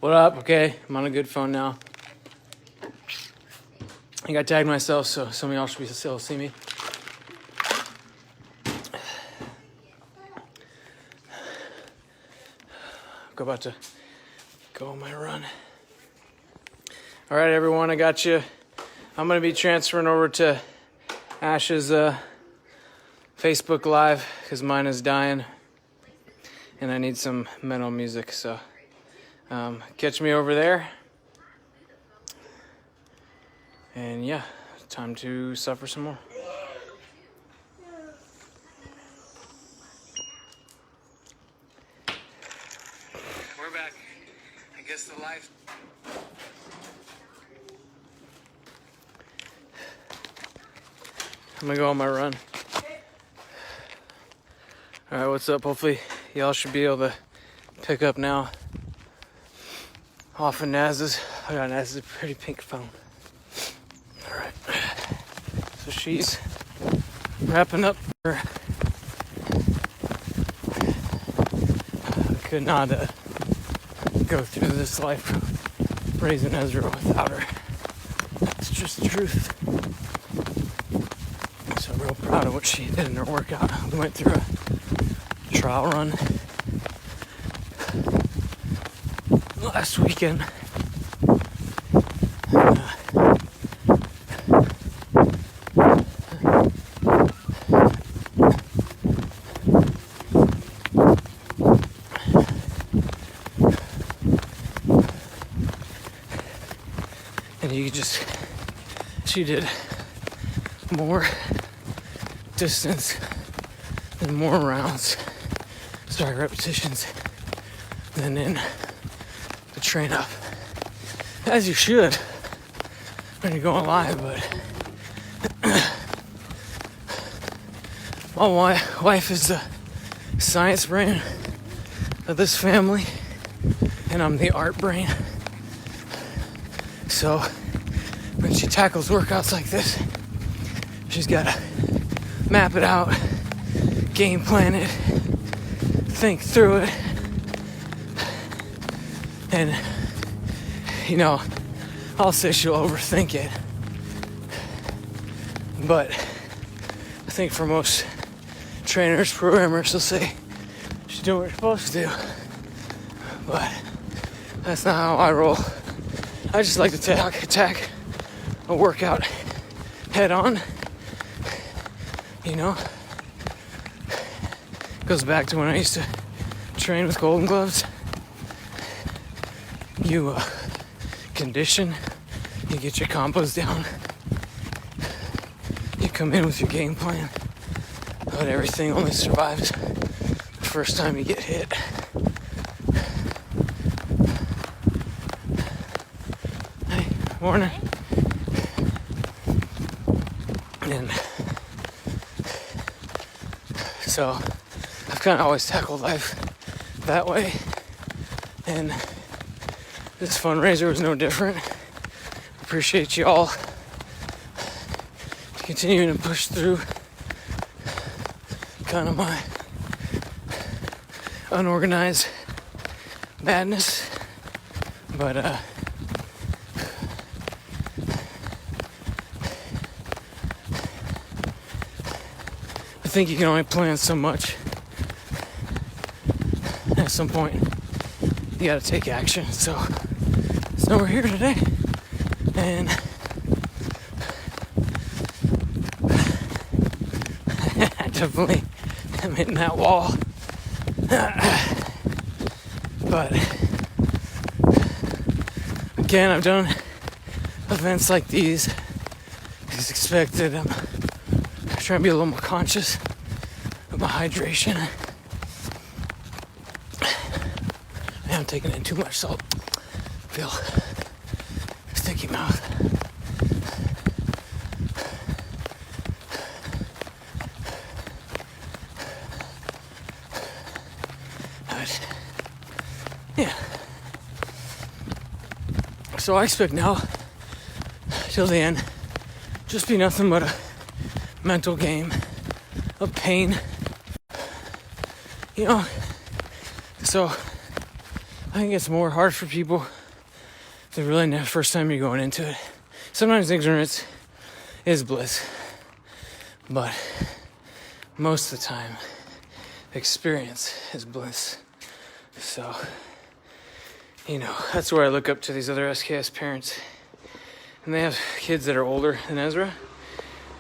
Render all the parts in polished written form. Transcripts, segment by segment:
What up? Okay, I'm on a good phone now. I think I tagged myself, so some of y'all should be still see me. I'm about to go on my run. All right, everyone, I got you. I'm going to be transferring over to Ash's Facebook Live because mine is dying, and I need some metal music, so catch me over there. And yeah, time to suffer some more. We're back. I guess the live. I'm gonna go on my run. Alright, what's up? Hopefully y'all should be able to pick up now. Off of Naz's. I got Naz's pretty pink phone. Alright. So she's wrapping up her. I could not go through this life raising Ezra without her. That's just the truth. So I'm real proud of what she did in her workout. We went through a trial run last weekend. And you just, she did more distance and more rounds, repetitions than in the train up. As you should when you're going live, but my wife is the science brain of this family, and I'm the art brain. So when she tackles workouts like this, she's got to map it out, game plan it, think through it, and I'll say she'll overthink it, but I think for most trainers, programmers, they'll say she's doing what you're supposed to do, but that's not how I roll. I just like to attack a workout head on, Goes back to when I used to train with Golden Gloves. You condition, you get your combos down, you come in with your game plan, but everything only survives the first time you get hit. Hey, morning. And so I've kind of always tackled life that way, and this fundraiser was no different. Appreciate you all continuing to push through kind of my unorganized madness, but I think you can only plan so much. At some point, you gotta take action. So we're here today, and I definitely am hitting that wall. But again, I've done events like these. It's expected. I'm trying to be a little more conscious of my hydration. I'm taking in too much salt. Feel sticky mouth. But yeah. So I expect now till the end just be nothing but a mental game of pain. So I think it's more hard for people the really first time you're going into it. Sometimes ignorance is bliss, but most of the time, experience is bliss. So, you know, that's where I look up to these other SKS parents. And they have kids that are older than Ezra.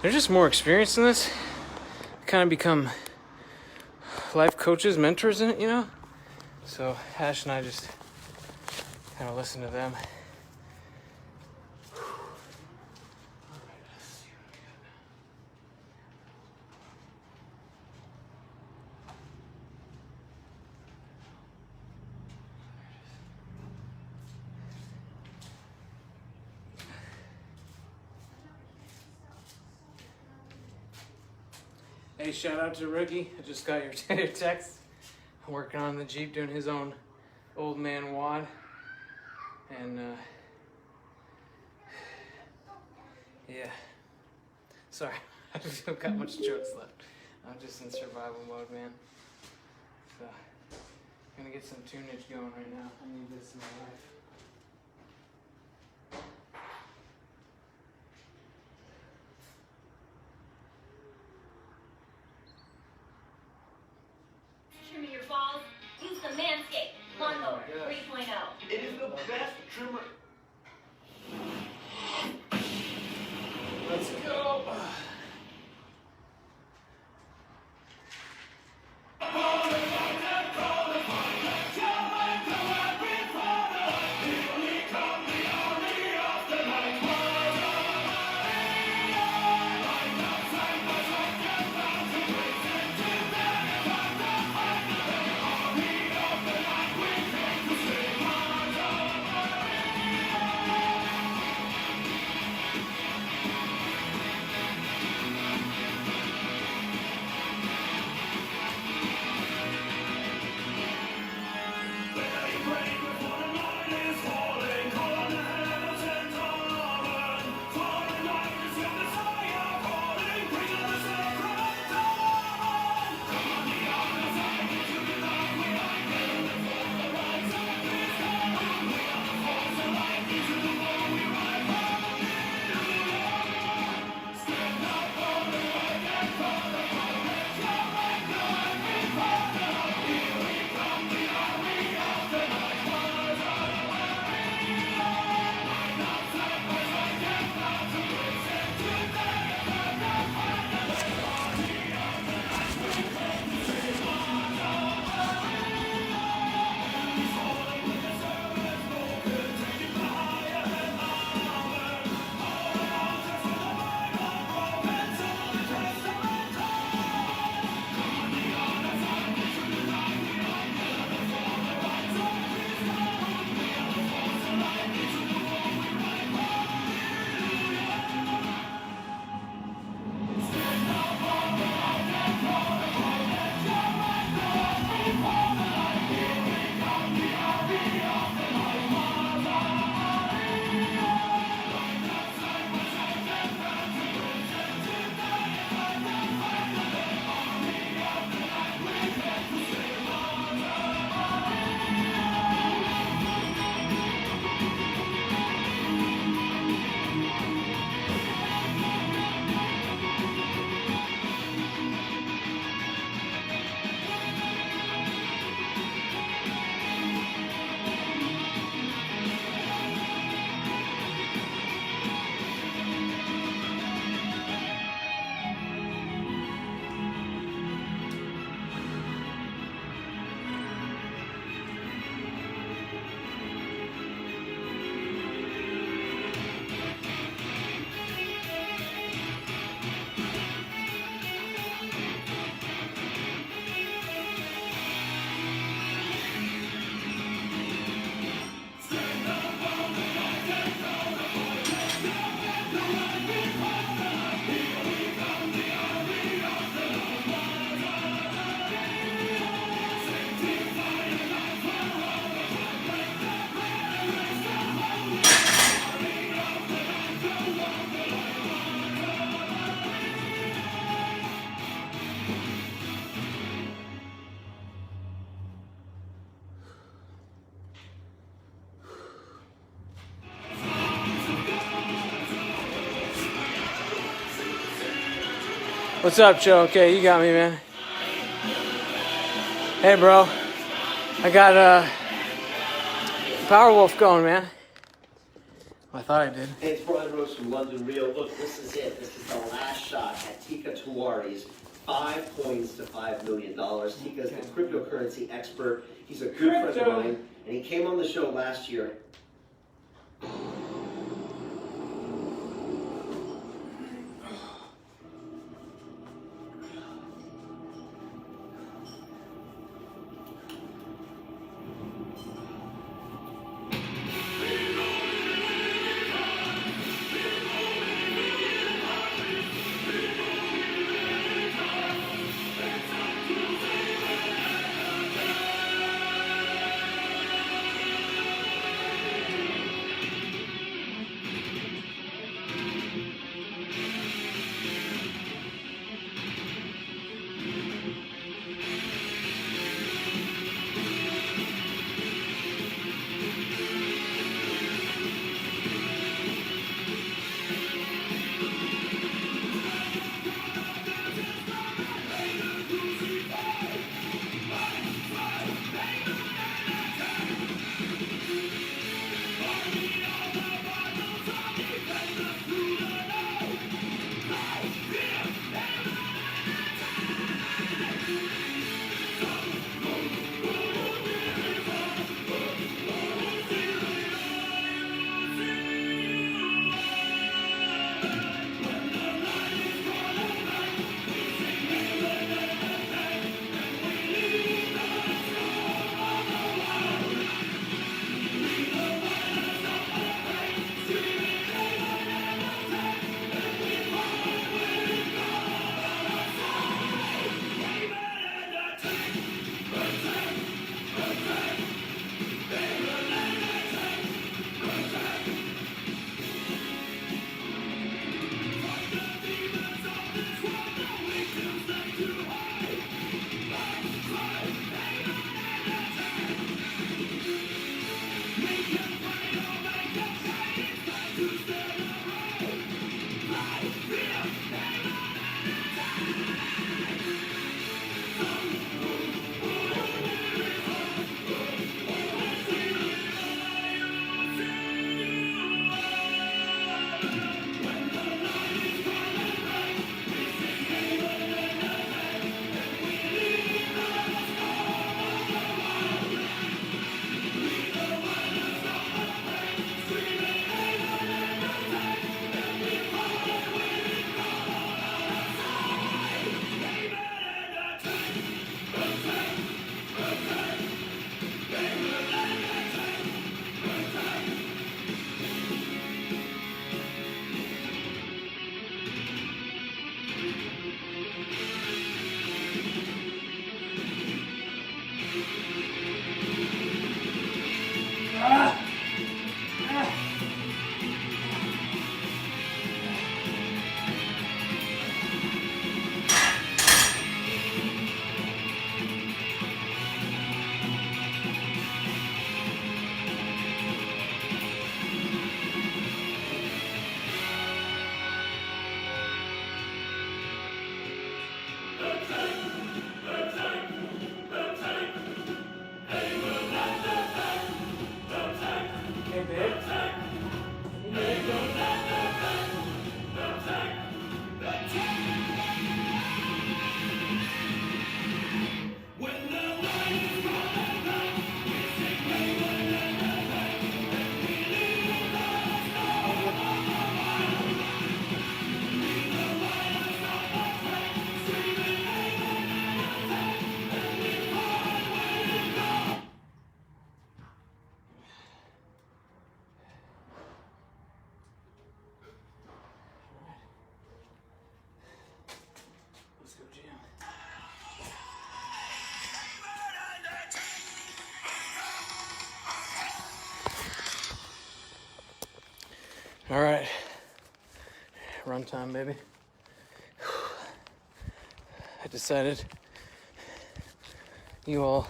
They're just more experienced in this. Kind of become life coaches, mentors in it, you know? So Ash and I just kind of listen to them. Hey, shout out to Rookie. I just got your text. I'm working on the Jeep, doing his own old man WOD. And, yeah. Sorry, I just don't got much jokes left. I'm just in survival mode, man. So, I'm gonna get some tunage going right now. I need this in my life. Trimming your balls, use the Manscaped Lawnmower 3.0. It is the best trimmer. Let's go. What's up, Joe? Okay, you got me, man. Hey, bro. I got Powerwolf going, man. I thought I did. Hey, it's Brian Rose from London Rio. Look, this is it. This is the last shot at Tika Tawari's 5 coins to $5 million. Tika's the cryptocurrency expert. He's a good friend of mine, and he came on the show last year. All right, runtime, baby. I decided you all.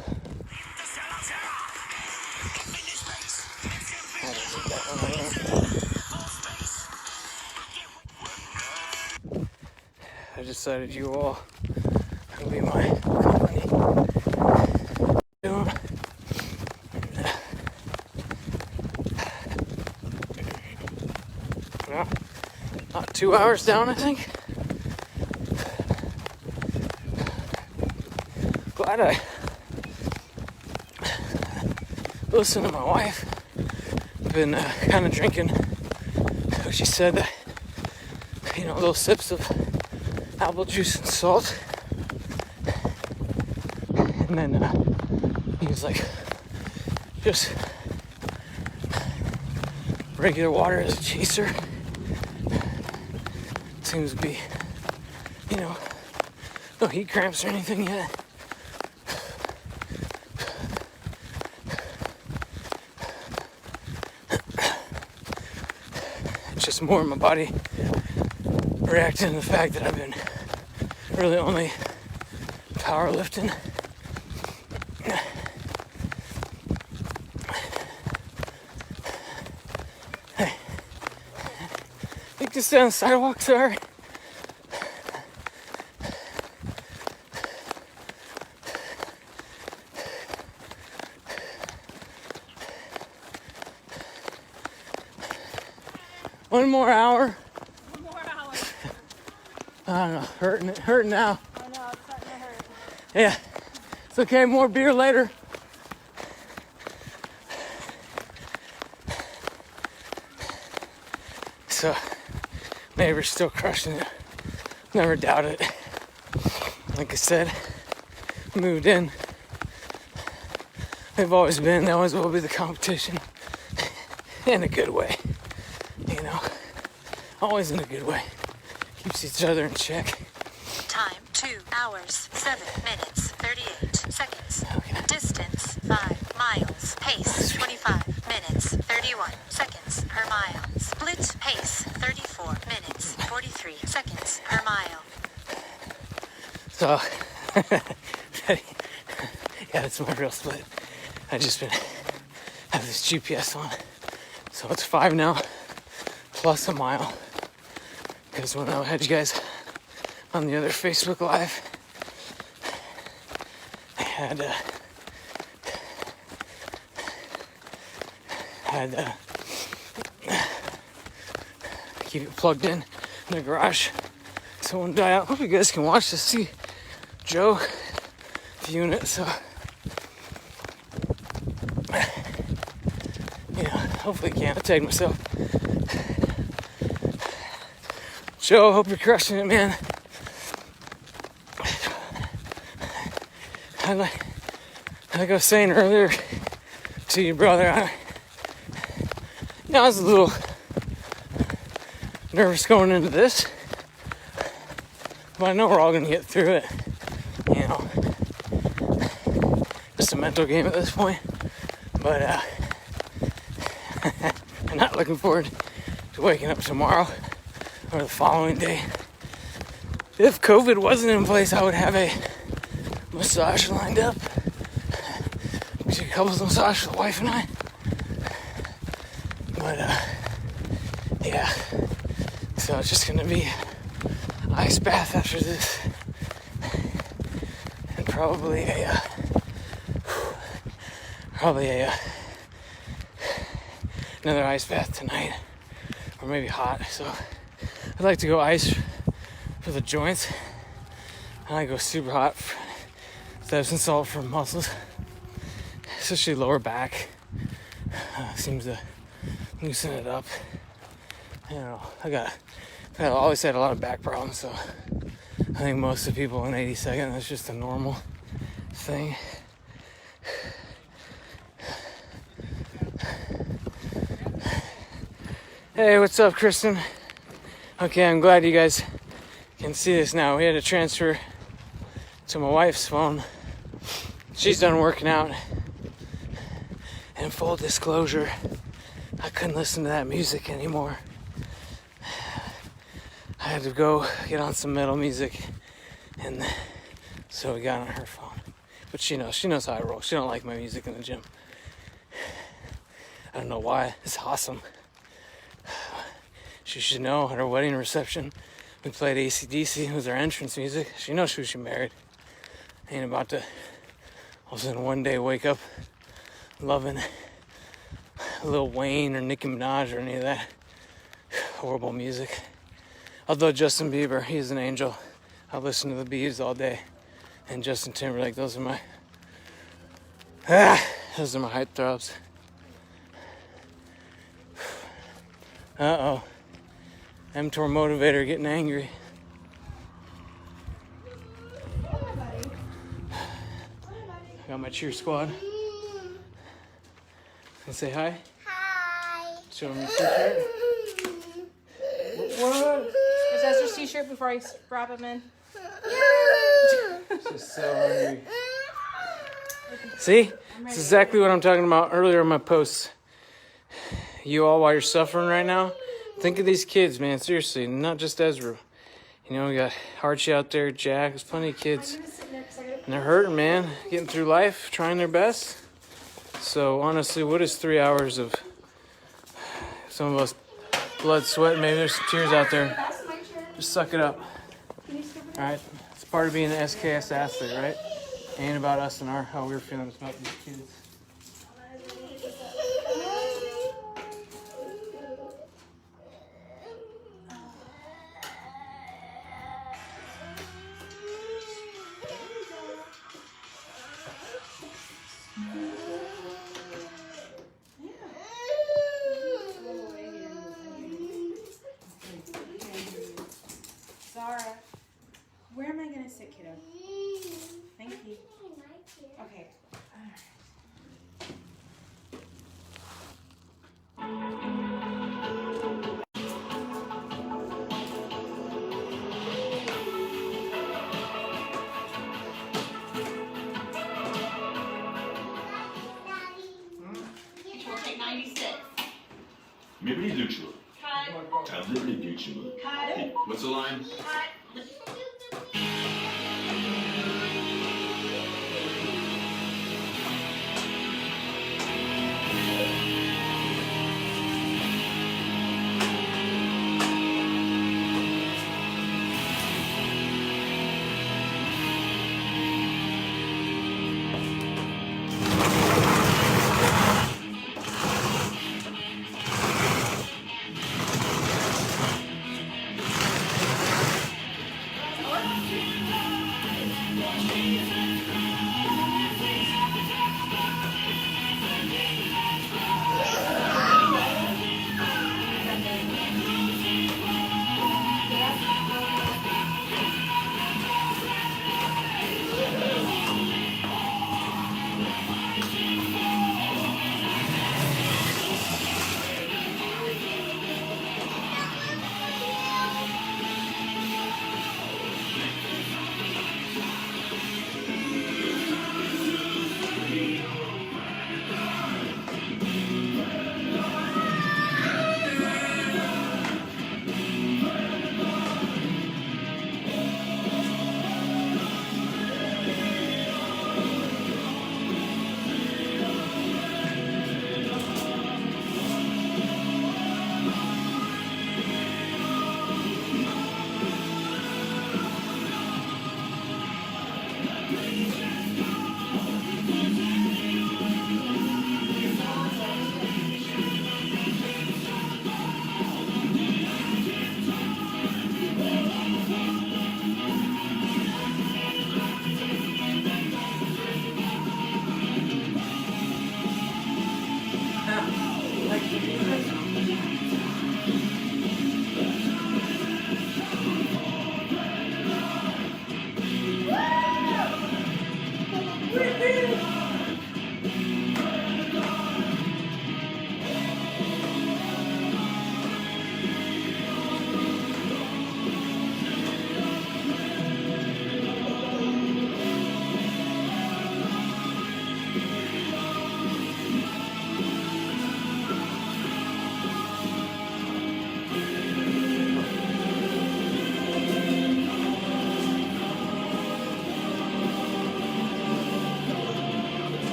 I just decided you all will be my company. Well, about 2 hours down, I think. Glad I listened to my wife. I've been kind of drinking. She said that, you know, little sips of apple juice and salt. And then he was like, just regular water as a chaser. Seems to be, you know, no heat cramps or anything yet. It's just more of my body reacting to the fact that I've been really only powerlifting. Hey, you can stay on the sidewalk, sorry. One more hour. One more hour. I don't know, hurting now. I know, it's starting to hurt. Yeah, it's okay, more beer later. So, neighbor's still crushing it. Never doubt it. Like I said, moved in. They've always been, they always will be the competition. In a good way. You know, always in a good way. Keeps each other in check. Time 2 hours, 7 minutes, 38 seconds. Okay. Distance 5 miles. Pace 25 minutes, 31 seconds per mile. Split pace 34 minutes, 43 seconds per mile. So, yeah, that's my real split. I just have this GPS on. So it's 5 now, plus a mile. Because when I had you guys on the other Facebook Live, I had keep it plugged in the garage so it won't die out. Hope you guys can watch this. See Joe viewing it, so you know, hopefully I can. I tagged myself. Joe, hope you're crushing it, man. Like I was saying earlier to your brother, I was a little nervous going into this, but I know we're all going to get through it. You know, just a mental game at this point. But I'm not looking forward to waking up tomorrow or the following day. If COVID wasn't in place, I would have a massage lined up. A couples massage for the wife and I. But yeah. So it's just gonna be ice bath after this. And probably another ice bath tonight. Or maybe hot. So I'd like to go ice for the joints. And I go super hot for Epsom salt for muscles, especially lower back. Seems to loosen it up. You know, I always had a lot of back problems, so I think most of the people in 82nd, that's just a normal thing. Hey, what's up, Kristen? Okay, I'm glad you guys can see this now. We had to transfer to my wife's phone. She's done working out. And full disclosure, I couldn't listen to that music anymore. I had to go get on some metal music, and so we got on her phone. But she knows how I roll. She don't like my music in the gym. I don't know why. It's awesome. She should know at her wedding reception, We played AC/DC. It was our entrance music. She knows who she married. Ain't about to all of a sudden one day wake up loving Lil Wayne or Nicki Minaj or any of that horrible music. Although Justin Bieber, he's an angel. I listen to the Biebs all day. And Justin Timberlake, those are my hype throbs. Uh-oh. mTOR motivator getting angry. Got my cheer squad. And say hi. Hi. Show them your t-shirt. What? Is that your t-shirt before I wrap him in? She's so hungry. See? It's exactly what I'm talking about earlier in my posts. You all, while you're suffering right now, think of these kids, man. Seriously, not just Ezra. You know, we got Archie out there, Jack. There's plenty of kids. And they're hurting, man. Getting through life, trying their best. So, honestly, what is 3 hours of some of us blood, sweat, maybe there's some tears out there. Just suck it up. Alright? It's part of being an SKS athlete, right? Ain't about us and how we're feeling. It's about these kids. Zara, where am I gonna sit, kiddo? Thank you. Okay. Control take 96. Liberty Neutral. Cut. Liberty Neutral. Cut. What's the line? Cut.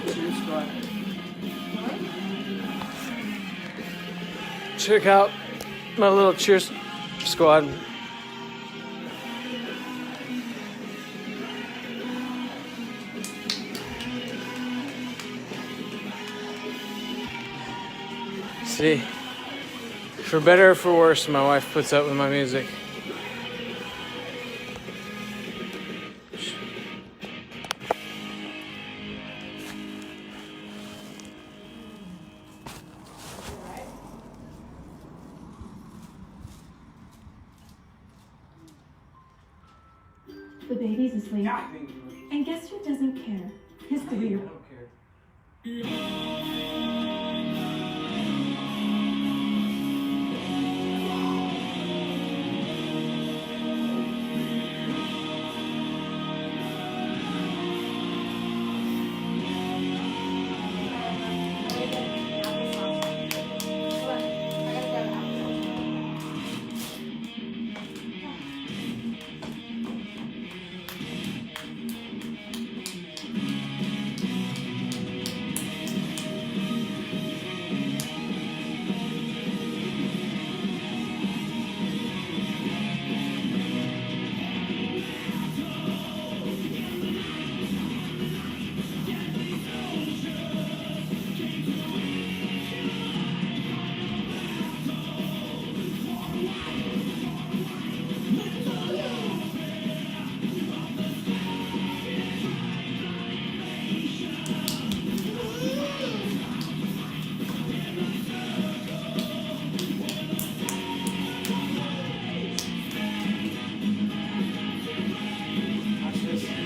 Cheer squad. Check out my little cheer squad. See, for better or for worse, my wife puts up with my music. The baby's asleep. And guess who doesn't care? His 3-year-old. I don't care.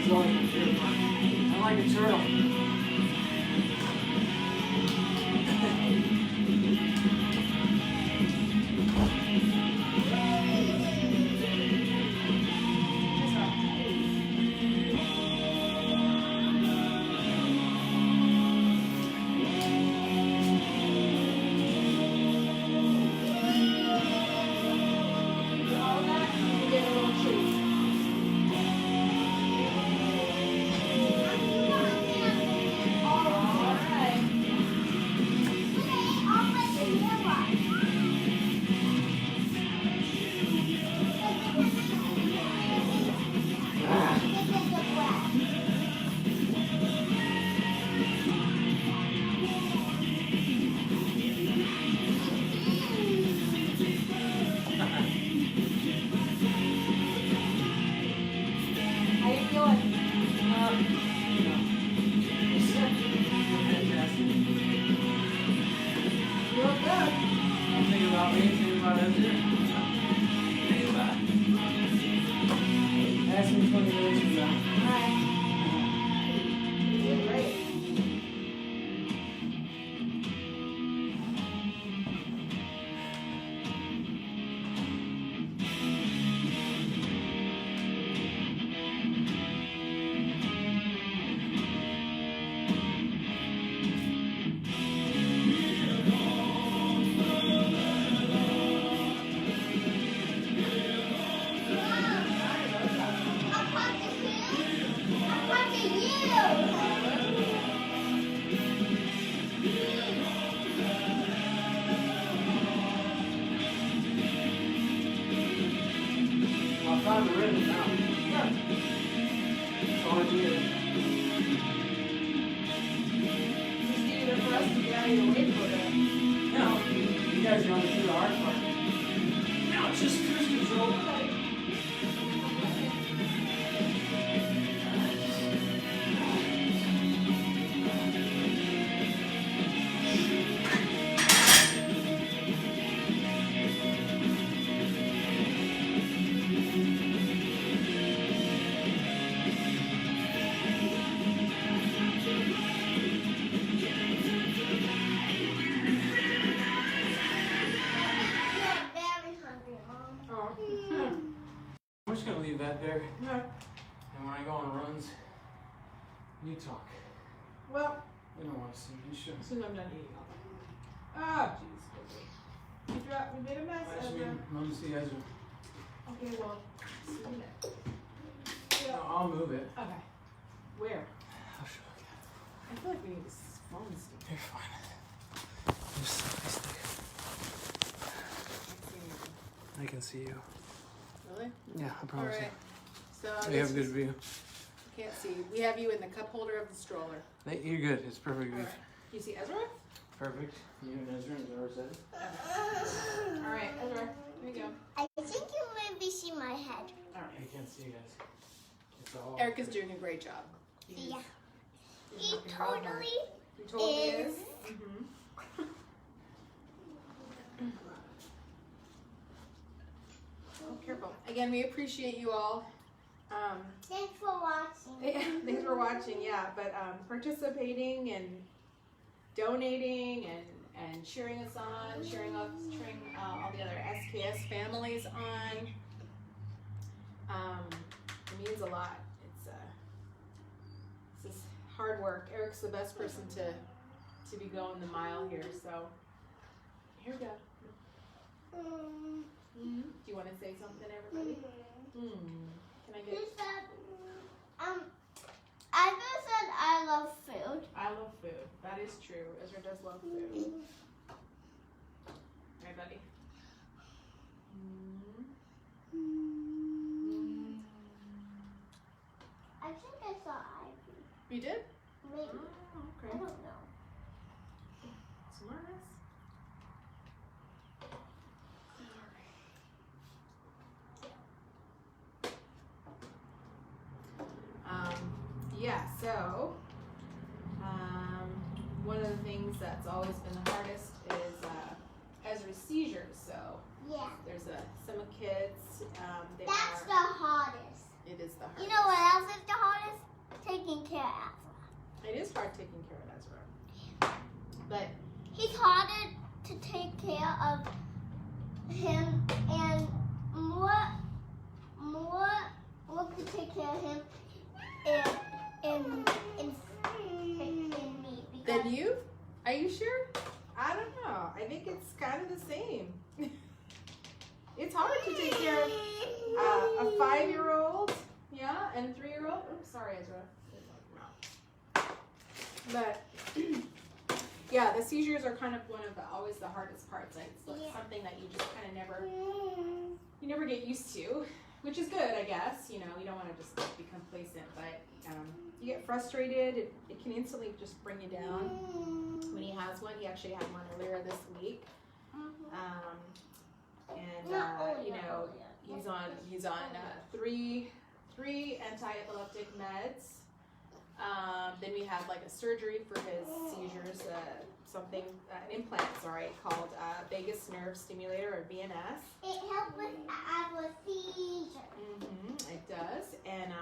I like a turtle. I'm just gonna leave that there. No. And when I go on runs, you talk. Well, We don't want to see you. Should. as soon as I'm done eating all that. Ah, jeez. We made a mess. Actually, Ezra. let me see you guys. Okay, well, see you next. I'll move it. Okay. Where? I'll show you. I feel like we need this phone stick. You're fine. Just selfie stick. I can see you. Really? Yeah, I All promise right. So you. We have good view. Can't see. We have you in the cup holder of the stroller. You're good. It's perfect All view. right. You see Ezra? Perfect. You and Ezra, as Ezra said. All right, Ezra. Here you go. I think you maybe see my head. All right. I can't see you guys. It's all. Erica's doing a great job. Yeah. He's He working real hard. totally He totally is. is. Mm-hmm. Oh, careful. Again, we appreciate you all. Thanks for watching. Thanks for watching, yeah, but participating and donating and cheering us on, cheering all the other SKS families on. It means a lot. It's just hard work. Eric's the best person to be going the mile here, so here we go. Mm-hmm. Do you want to say something, everybody? Can I He get? said, Ezra said I love food. I love food. That is true. Ezra does love food. Right, buddy? I think I saw Ivy. You did? Maybe. Oh, I okay. don't know. Smartass. Yeah, so one of the things that's always been the hardest is Ezra's seizures. So Yeah. there's some kids, they That's are, the hardest. it is the hardest. You know what else is the hardest? Taking care of Ezra. It is hard taking care of Ezra. But He's harder to take care of him and more to take care of him in me. Because then you? Are you sure? I don't know. I think it's kind of the same. It's hard to take care of a 5-year-old, yeah, and a 3-year-old. Oops, sorry, Ezra. But yeah, the seizures are kind of one of always the hardest parts. Like, it's Yeah. something that you just kind of never get used to, which is good, I guess. You know, you don't want to just be complacent, but you get frustrated. It can instantly just bring you down when he has one. He actually had one earlier this week, and you know, he's on 3 anti-epileptic meds. Then we had like a surgery for his seizures, an implant, called vagus nerve stimulator, or VNS. it helped with Ezra's seizure. It does, and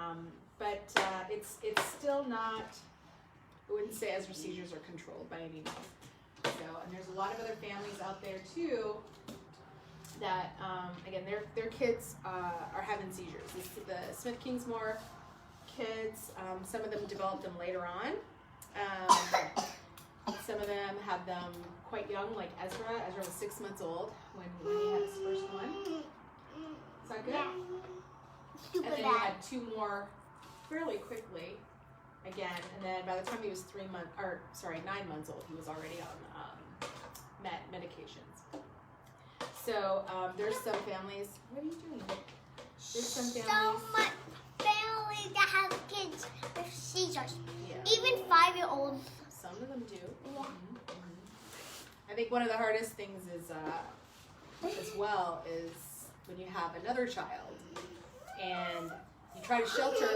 but it's still not. I wouldn't say Ezra's seizures are controlled by any means. So, and there's a lot of other families out there too that, again, their kids are having seizures. The Smith-Kingsmore kids, some of them developed them later on. Some of them have them quite young, like Ezra. Ezra was 6 months old when he had his first one. Is that good? Yeah. And Stupid then he dad. had 2 more fairly quickly again. And then by the time he was 9 months old, he was already on medications. So there's some families. What are you doing? There's some families. So much family that have kids with seizures. Yeah. Even 5-year-olds. Some of them do. Yeah. I think one of the hardest things is, as well, is when you have another child and you try to shelter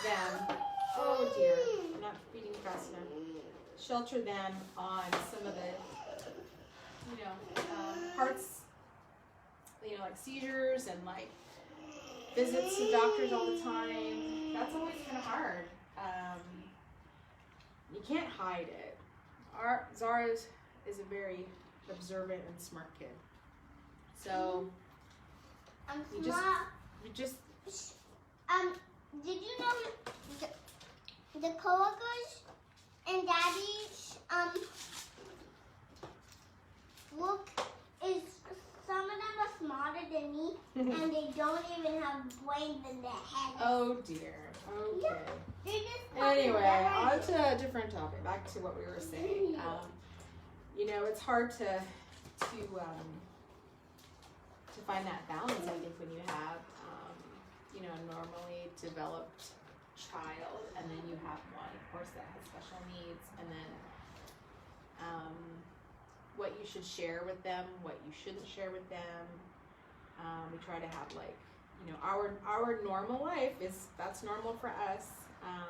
them. Oh dear, I'm not feeding fast enough. Shelter them on some of the, parts, like seizures and like visits to doctors all the time. That's always kind of hard. You can't hide it. Zara is a very observant and smart kid. So I'm you smart. just Did you know the coworkers and Daddy's work is some of them are smarter than me, and they don't even have brains in their head. Oh dear. Okay. They're just Anyway, fucking on to a different topic. Back to what we were saying. You know, it's hard to find that balance. I think when you have you know, a normally developed child, and then you have one, of course, that has special needs, and then what you should share with them, what you shouldn't share with them. We try to have, like, you know, our normal life that's normal for us. I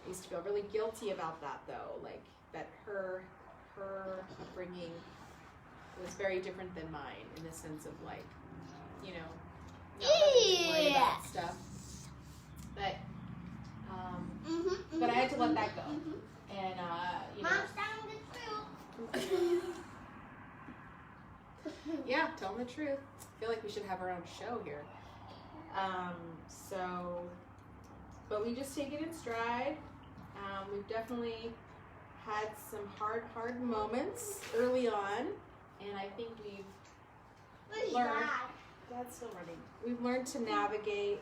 used to feel really guilty about that, though, like that her upbringing was very different than mine, in the sense of, like, you know, not having to worry about stuff. But I had to let that go, and you know. Mom's telling the truth. Yeah, telling the truth. I feel like we should have our own show here. But we just take it in stride. We've definitely had some hard moments early on, and I think we've learned. Dad's still running. We've learned to navigate.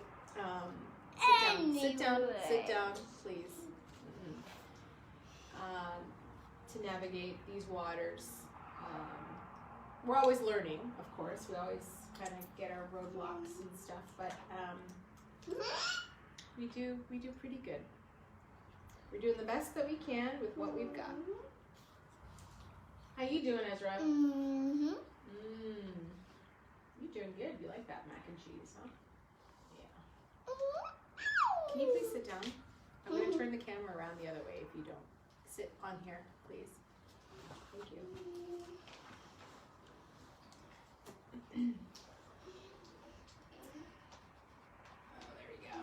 Sit down, please. To navigate these waters. We're always learning, of course. We always kind of get our roadblocks and stuff, but we do pretty good. We're doing the best that we can with what we've got. How you doing, Ezra? Mm-hmm. You're doing good. You like that mac and cheese, huh? Yeah. Can you please sit down? I'm going to turn the camera around the other way if you don't. Sit on here, please. Thank you. Oh, there we go.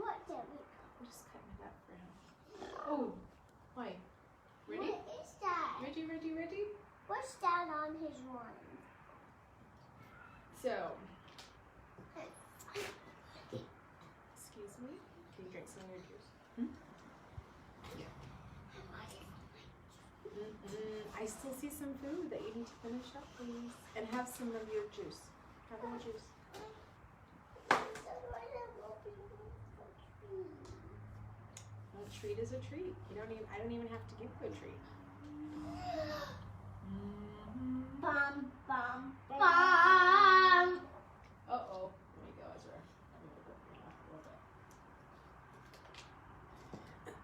What did we I'm just cutting it up for him. Oh, why? Ready? What is that? Ready? What's that on his one? So, excuse me. Can you drink some of your juice? I still see some food that you need to finish up, please. And have some of your juice. Have more juice. Well, a treat is a treat. I don't even have to give you a treat. Bum, bum, bum. Uh-oh. There you go, Ezra. I'm gonna rip your mouth a little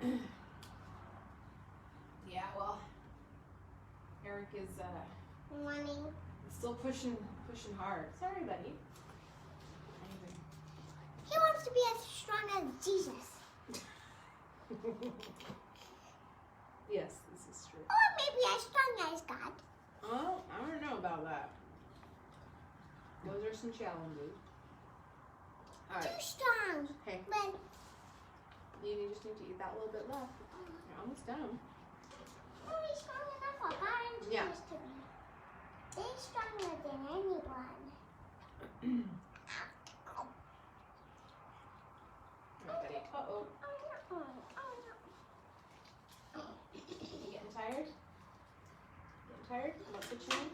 bit. Yeah, well, Eric is Running. still pushing hard. Sorry, buddy. He wants to be as strong as Jesus. Yes, this is true. Or maybe as strong as God. Oh, I don't know about that. Those are some challenges. All right. Too strong. Hey, But you just need to eat that little bit left. You're almost done. only strong enough for God and Jesus Yeah. to be. They're stronger than anyone. All right, buddy. Uh-oh. You getting tired? Getting tired? I'm gonna put you in.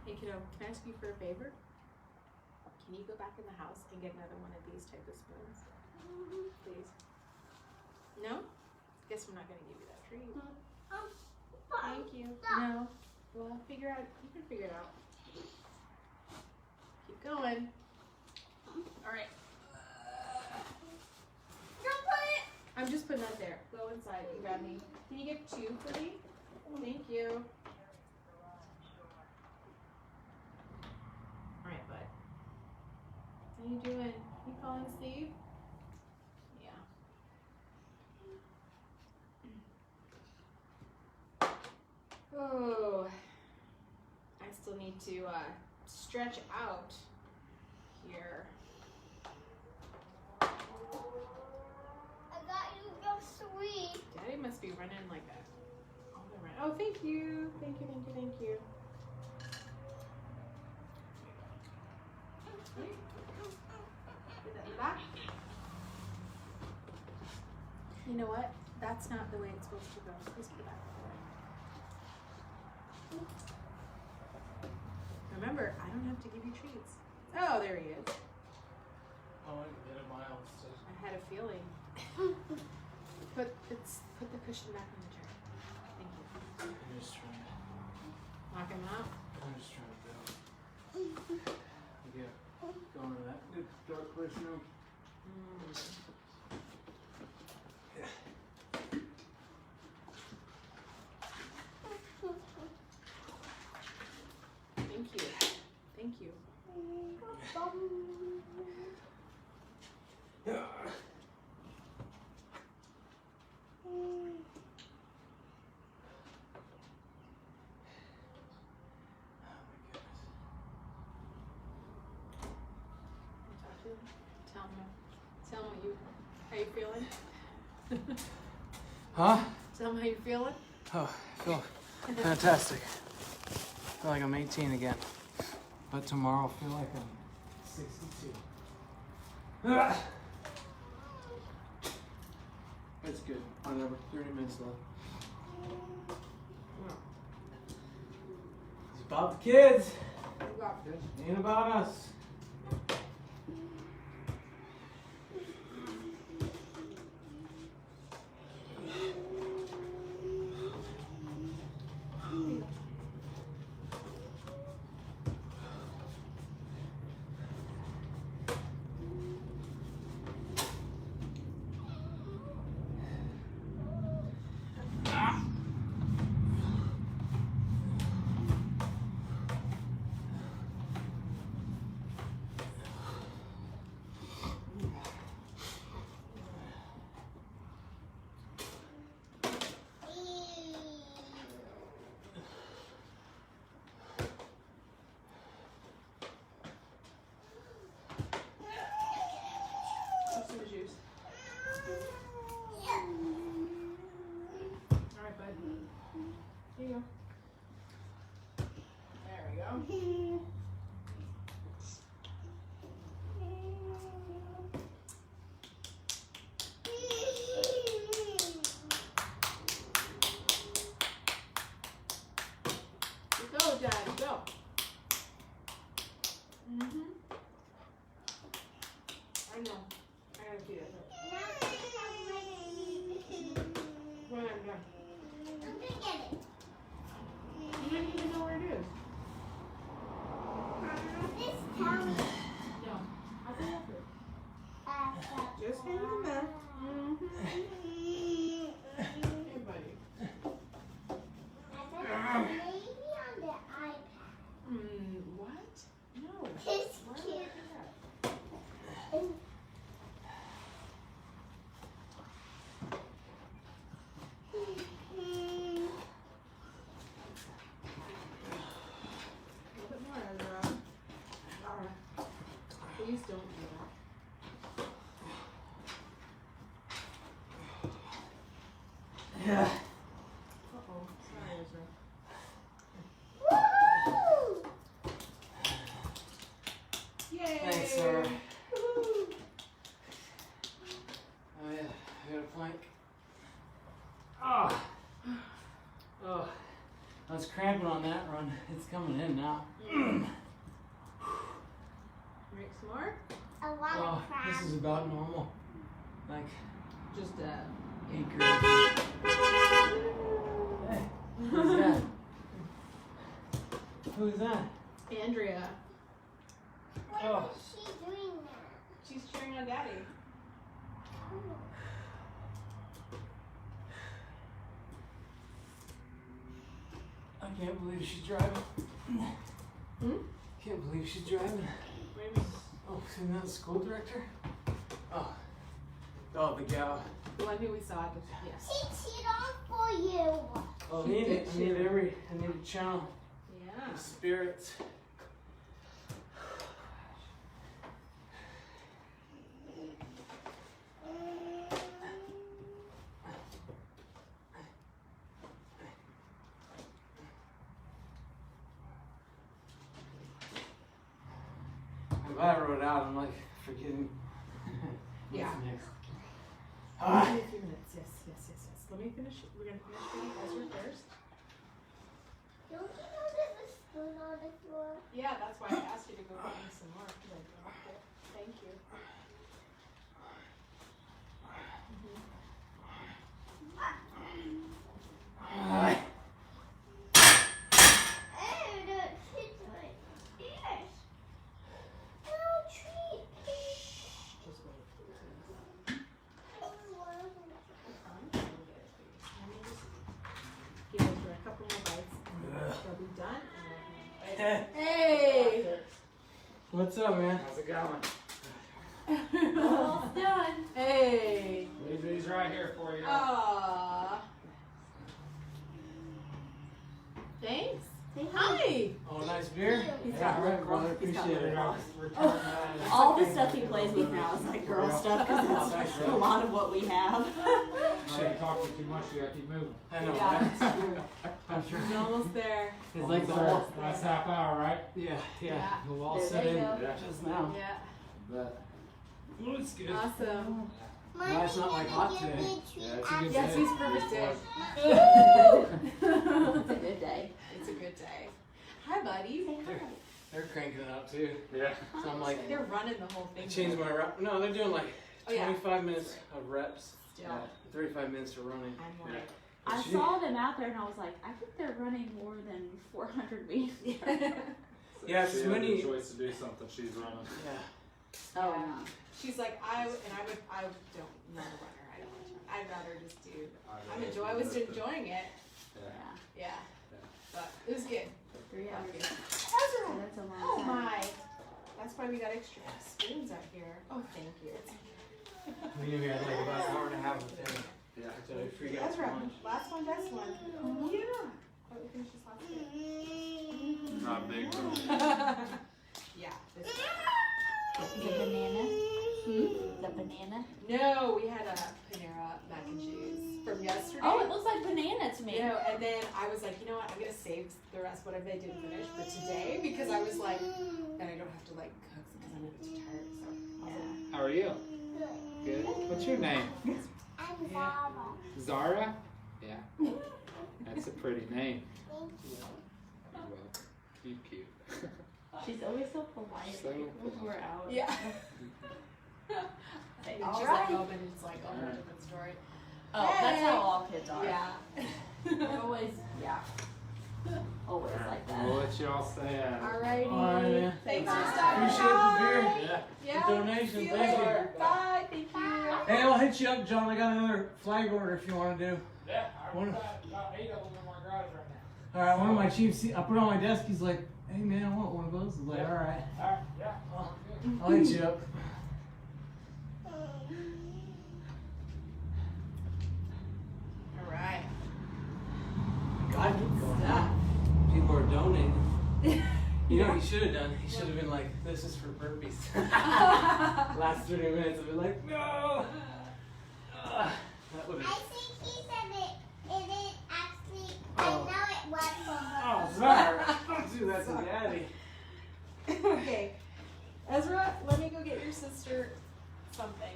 Hey kiddo, can I ask you for a favor? Can you go back in the house and get another one of these type of spoons? Please. No? Guess I'm not gonna give you that treat. Thank you. No. Well, figure out. You can figure it out. Keep going. All right. I'm just putting that there. Go inside and grab me. Can you get 2 for me? Thank you. All right, bud. How you doing? You falling asleep? Yeah. Oh, I still need to stretch out here. I got you your sweet. Daddy must be running like a. Oh, thank you. Thank you. you know what? That's not the way it's supposed to go. It's supposed to go back that way. Remember, I don't have to give you treats. Oh, there he is. Oh, I get a mile instead. I had a feeling. Put the cushion back on the chair. Thank you. I'm just trying to. Knock him out. I'm just trying to build. Yeah. Going to that good dark place room. Thank you. Thank you. Yeah. Talk to him. Tell him how you feeling. Huh? Tell him how you feeling. Oh, I feel fantastic. I feel like I'm 18 again. But tomorrow I'll feel like I'm 62. Ah! It's good. Whatever. 30 minutes left. It's about the kids. It ain't about us. Have some juice. All right, bud. Here you go. There we go. Go, Dad, go. I know. I gotta do that. Go ahead, go. You don't even know where it is. No. I'll go after it. Just hang in there. Hey, buddy. What? No. It's Where cute. did I do that? A little bit more, Ezra. Alright. Please don't do that. Yeah. Uh-oh. Sorry, Ezra. Yay! Thanks, Sarah. Oh yeah, I got a plank. Oh. Oh. I was cramping on that run. It's coming in now. Make some more? A lot Oh, of crabs. this is about normal. Like Just 8 grams. Hey, who's that? Who's that? Andrea. What Oh. is she doing now? She's cheering on Daddy. I can't believe she's driving. Can't believe she's driving. What do you mean? Oh, isn't that the school director? Oh. Oh, the gal. The one who we saw at the yes. She cheated on for you. Oh, I She need did it. I need cheer. I need to channel Yeah. the spirits. I'm glad I wrote it out. I'm like forgetting. Yeah. What's next? Ah. Give me a few minutes. Yes. Let me finish. We're gonna finish getting Ezra first. Don't you know there's a spoon on the floor? Yeah, that's why I asked you to go get me some more because I dropped it. Thank you. Hey, the kids are ears. No treat. Just wait. Give Ezra a couple more bites and then she'll be done. Hey! What's up, man? How's it going? All done. Hey! He's right here for you. Aww. Thanks. Say Hi. Oh, nice beer? He's Yeah, got all right, one. brother. He's got Appreciate it. All the stuff he plays with now is like girl stuff because that's a lot of what we have. Shouldn't talk to you too much, you gotta keep moving. I know, Yeah, right? it's true. He's almost there. It's like the whole... Last half hour, right? Yeah. Yeah. We'll all There sit you in go. just now. Yeah. But Oh, it's good. Awesome. No, it's not like hot today. yeah, it's a good Yes, day. he's perfect day. It's a good day. It's a good day. Hi, buddy. They're cranking it out too. Yeah. So I'm like, They're running the whole thing. I changed my rep. No, they're doing like Oh, yeah. 25 minutes of reps, Still. 35 minutes of running. I'm like, I saw them out there and I was like, I think they're running more than 400 meters. Yeah, it's she when had you- the choice to do something, she's running. Yeah. Oh, Yeah. no. She's like, I don't, not a runner. I don't want to run. I'd rather just do, I was enjoying it. Yeah. Yeah. But it was good. 3 hours. Ezra! That's a long Oh time. my. That's why we got extra spoons out here. Oh, thank you. We knew we had like about an hour and a half with him. Yeah. So I freak out so Ezra, much. last one, best one. Yeah. Oh, we finished this last one. Not big, but Yeah. This The banana? The banana? No, we had a Panera mac and cheese from yesterday. Oh, it looks like banana to me. You know, and then I was like, you know what, I'm gonna save the rest, whatever they didn't finish, for today because I was like, then I don't have to like cook because I'm gonna be too tired. So Yeah. how are you? Good. What's your name? I'm Zara. Zara? Yeah. That's a pretty name. Thank you. You're welcome. You're cute. She's always so polite So when we're out. yeah. Like, And all she's right. like open, and it's like a whole different story. Oh, that's how all kids are. Yeah. They're always, yeah. Always like that. We'll let y'all stay at it. Alrighty. All right, man. Thanks for Bye. stopping Appreciate the by. beer. Yeah. Yeah. The donation, See you thank you. later. Bye. Thank you. Hey, I'll hit you up, John. I got another flag order if you want to do. Yeah, One- got about 8 of them in my garage right now. All right, one of my chiefs, I put it on my desk. He's like, hey, man, I want one of those. I was like, all right. Alright, yeah. I'll hit you up. All right. God, Stuff. people are donating. You know what he should have done? He should have been like, this is for burpees. Last 30 minutes, I've been like, no. That would I have. think he said it didn't actually. I Oh. know it was for her. Oh, sorry. Don't do that to Daddy. Okay. Ezra, let me go get your sister something.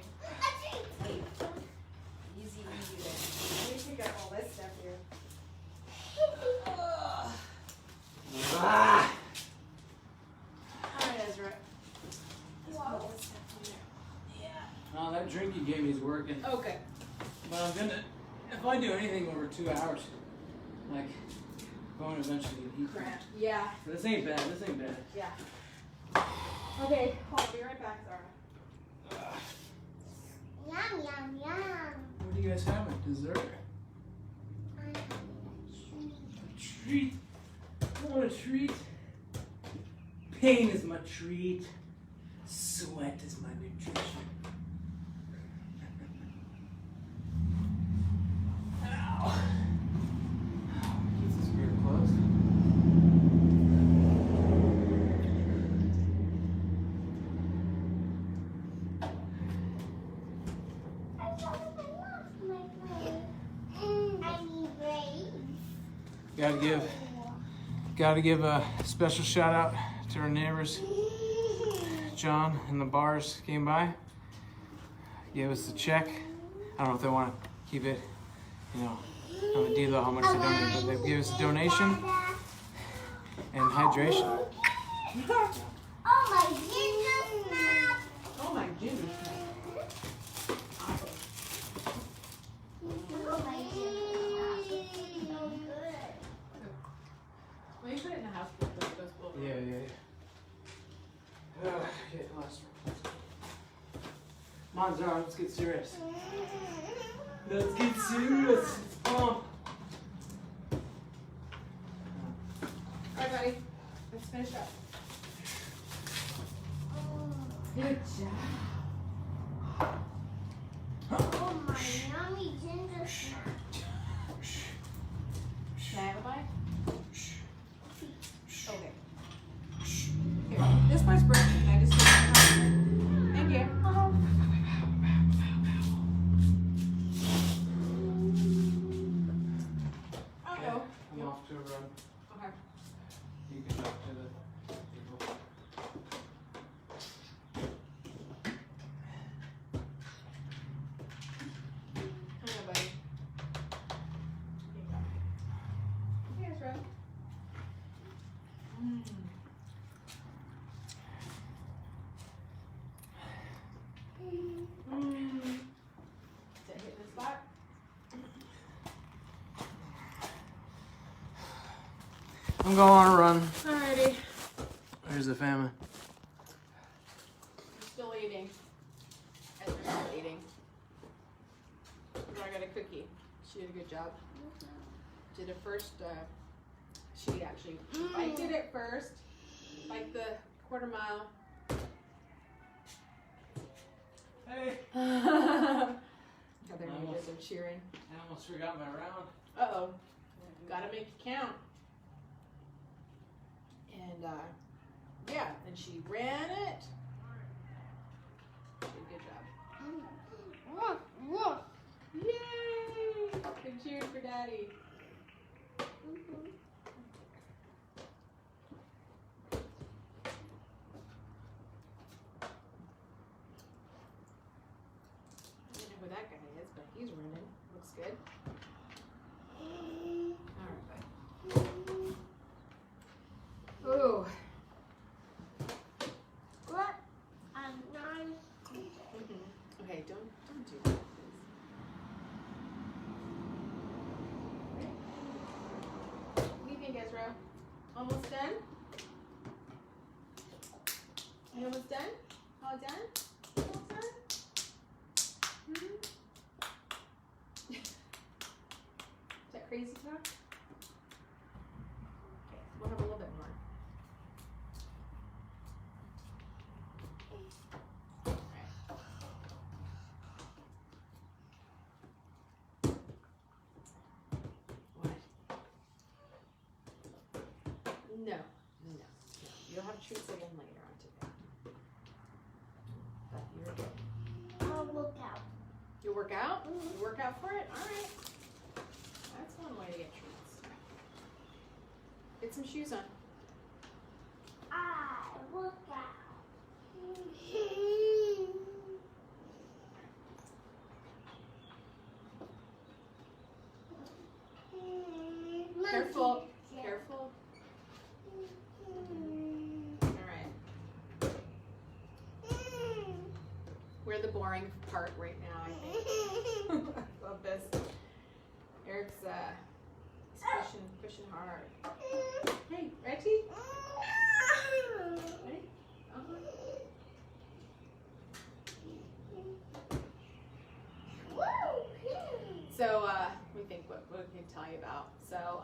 Easy, easy there. Let me pick up all this stuff here. Ah. Alright, Ezra. Let's put all this stuff in there. Oh, that drink you gave me is working. Okay. But I'm gonna, if I do anything over 2 hours, like, going to eventually eat. Crap. Yeah. This ain't bad. This ain't bad. Yeah. Okay, I'll be right back, Zara. Yum, yum, yum. What do you guys have at dessert? A treat. I want a treat. Pain is my treat. Sweat is my nutrition. Ow. Keeps this beer closed. I thought I lost my phone. I need brains. Gotta give a special shout out to our neighbors. John and the bars came by, gave us a check. I don't know if they want to keep it, you know, on the deal how much they donate, but they give us a donation and hydration. Oh my goodness! Oh my goodness. Oh my goodness! So good. Well, you put it in the house before it goes over. Yeah. Okay, last one. Come on, Zara, let's get serious. Let's get serious. Let's pump. Alright, buddy. Let's finish up. Good job. Oh my yummy ginger snap. Can I have a bite? Okay. Here, this part's broken. Can I just take it? Thank you. Uh-oh. I'm off to a run. Okay. You can talk to the people. Hi, buddy. Here's Rob. Is it hitting the spot? I'm going on a run. Alrighty. There's the famine. I'm still eating. Ezra's still eating. I got a cookie. She did a good job. Did it first. She actually biked it first. Biked the quarter mile. Hey. Other neighbors are cheering. I almost forgot my round. Uh-oh. Gotta make it count. And, yeah, and she ran it. She did a good job. Yay! Good cheers for Daddy. I don't know who that guy is, but he's running. Looks good. Alright, bud. Ooh. What? I'm not. Okay, don't do that. What do you think, Ezra? Almost done? You almost done? All done? Almost done? Is that crazy talk? Okay, we'll have a little bit more. No. You'll have treats again later on today. But you're good. I'll look out. You work out? You work out for it? Alright. That's one way to get treats. Get some shoes on. I look out. Careful. Careful. Alright. We're the boring part right now, I think. Love this. Eric's he's pushing hard. Hey, Reggie? Ready? So, we think what we can tell you about. So,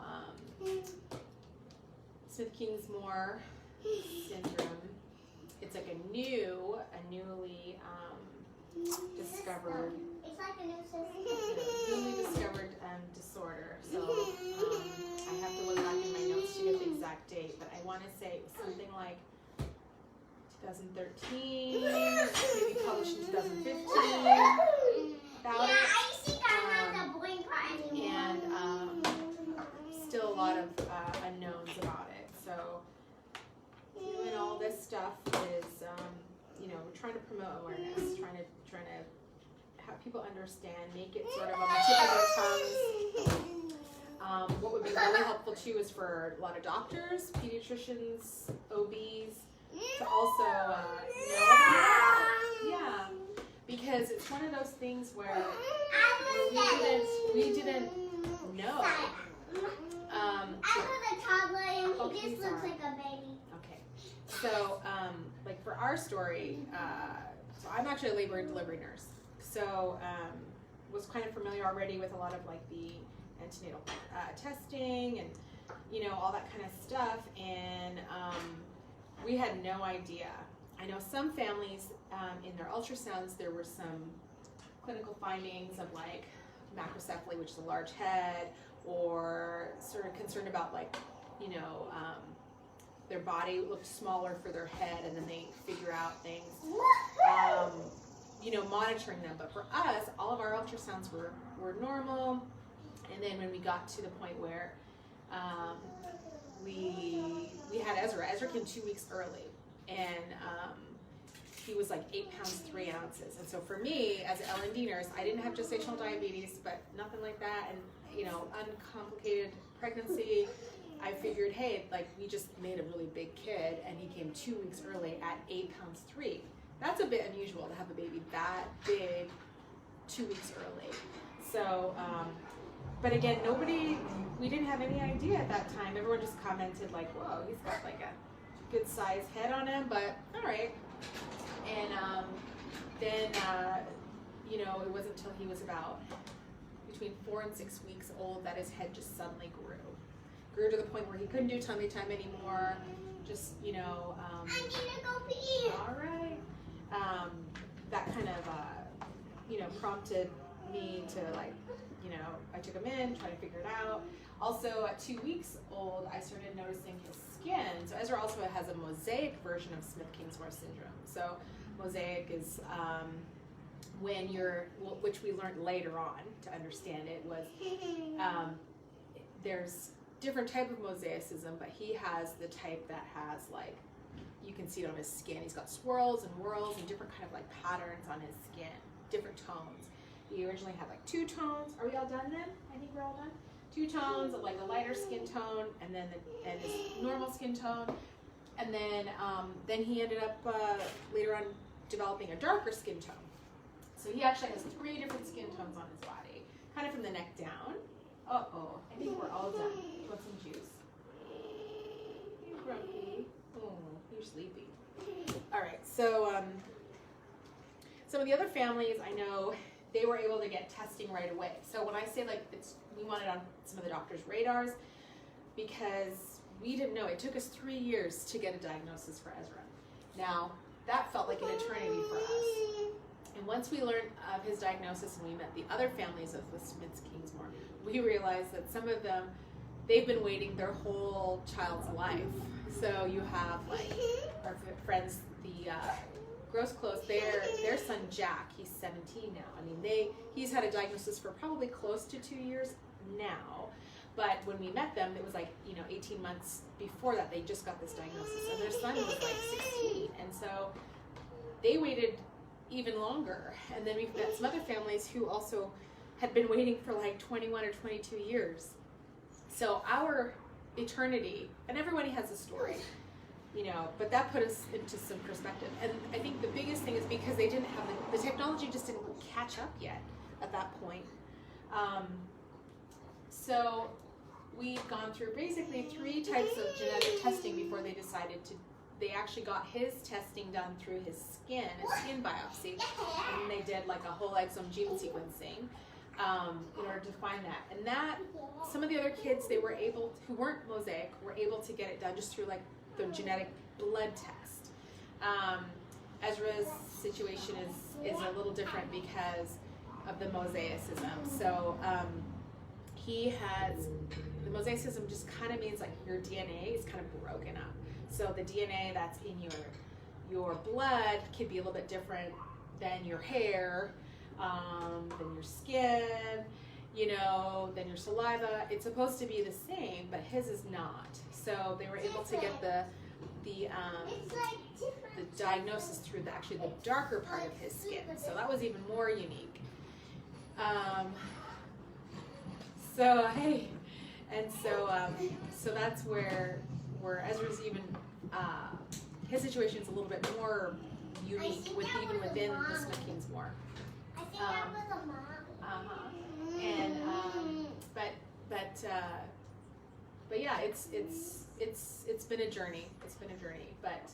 Smith-Kingsmore Syndrome. It's like a newly discovered, It's like a new system. newly discovered disorder. So, I have to look back in my notes to get the exact date, but I want to say it was something like 2013, maybe published in 2015. About Yeah, it. I think I'm not the boring part anymore. And still a lot of unknowns about it. So doing all this stuff is, we're trying to promote awareness, trying to have people understand, make it sort of on the tip of their tongues. What would be really helpful too is for a lot of doctors, pediatricians, OBs, to also know about it. Yeah, because it's one of those things where we didn't know. I was a toddler and he just looks like a baby. Okay, so like for our story, so I'm actually a labor and delivery nurse, so was kind of familiar already with a lot of like the antenatal testing and all that kind of stuff, and we had no idea. I know some families in their ultrasounds there were some clinical findings of like macrocephaly, which is a large head, or sort of concerned about like their body looked smaller for their head, and then they figure out things, monitoring them. But for us, all of our ultrasounds were normal. And then when we got to the point where we had Ezra came 2 weeks early, and he was like 8 pounds 3 ounces. And so for me, as an L&D nurse, I didn't have gestational diabetes, but nothing like that, and uncomplicated pregnancy. I figured, hey, like we just made a really big kid, and he came 2 weeks early at 8 pounds 3. That's a bit unusual to have a baby that big 2 weeks early. So, but again, we didn't have any idea at that time. Everyone just commented like, whoa, he's got like a good sized head on him, but all right. And then, it wasn't until he was about between 4 and 6 weeks old that his head just suddenly grew to the point where he couldn't do tummy time anymore. Just, I'm gonna go pee. All right. That kind of, prompted me to like, I took him in, tried to figure it out. Also, at 2 weeks old, I started noticing his skin. So Ezra also has a mosaic version of Smith-Kingsmore Syndrome. So mosaic is which we learned later on to understand it, was there's different type of mosaicism, but he has the type that has like, you can see it on his skin. He's got swirls and whorls and different kind of like patterns on his skin, different tones. He originally had like 2 tones. Are we all done then? I think we're all done. 2 tones, like a lighter skin tone, and then his normal skin tone, and then he ended up later on developing a darker skin tone. So he actually has 3 different skin tones on his body, kind of from the neck down. Uh-oh, I think we're all done. You want some juice? You grumpy. Oh, you're sleepy. All right, so some of the other families I know, they were able to get testing right away. So when I say like we want it on some of the doctors' radars, because we didn't know. It took us 3 years to get a diagnosis for Ezra. Now, that felt like an eternity for us. And once we learned of his diagnosis and we met the other families of the Smith-Kingsmore, we realized that some of them, they've been waiting their whole child's life. So you have like our friends, the Gross Close, their son Jack, he's 17 now. I mean, he's had a diagnosis for probably close to 2 years now. But when we met them, it was like, 18 months before that, they just got this diagnosis. And their son was like 16. And so they waited even longer. And then we've met some other families who also had been waiting for like 21 or 22 years. So our eternity, and everybody has a story, but that put us into some perspective. And I think the biggest thing is because they didn't have the technology just didn't catch up yet at that point. So we've gone through basically 3 types of genetic testing before they decided they actually got his testing done through his skin, a skin biopsy, and then they did like a whole exome gene sequencing in order to find that. And that, some of the other kids, who weren't mosaic, were able to get it done just through like the genetic blood test. Ezra's situation is a little different because of the mosaicism. So the mosaicism just kind of means like your DNA is kind of broken up. So the DNA that's in your blood could be a little bit different than your hair, than your skin, than your saliva. It's supposed to be the same, but his is not. So they were able to get the diagnosis through the darker part of his skin. So that was even more unique. So hey, and so that's where Ezra's even his situation is a little bit more unique even within the Smith-Kingsmore. I think that was a mom. And but yeah, it's been a journey. It's been a journey. But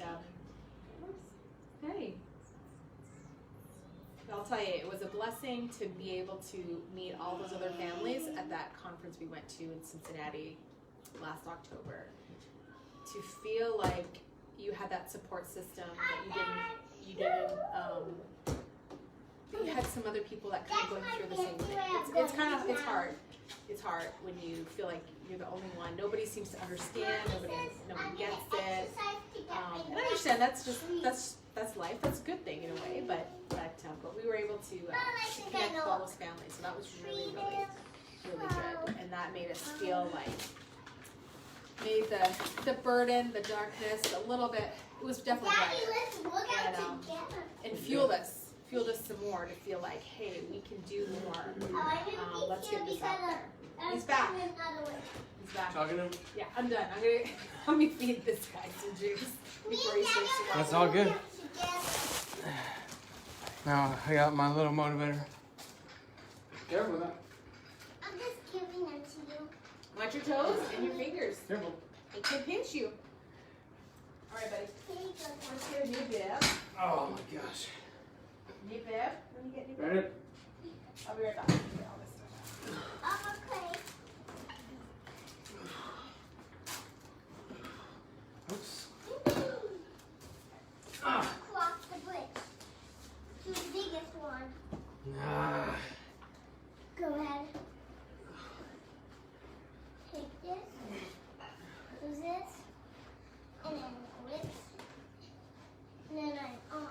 hey, I'll tell you, it was a blessing to be able to meet all those other families at that conference we went to in Cincinnati last October. To feel like you had that support system, that you had some other people that kind of going through the same thing. It's hard. It's hard when you feel like you're the only one. Nobody seems to understand. Nobody gets it. And I understand that's life. That's a good thing in a way. But we were able to connect with all those families, so that was really good. And that made us feel like made the burden, the darkness a little bit. It was definitely lighter. And fueled us some more to feel like, hey, we can do more. Let's get this out there. He's back. He's back. Talking to him? Yeah, I'm done. Let me feed this guy some juice before he starts to walk. That's all good. Now I got my little motivator. Careful with that. I'm just giving them to you. Watch your toes and your fingers. Careful. It can pinch you. All right, buddy. Let's get a new bib. Oh my gosh. New bib. Let me get new bib. Ready? I'll be right back. Get all this stuff out. Okay. Oops. Cross the bridge to the biggest one. Ah. Go ahead. Take this. Use this. And then whip. And then woo!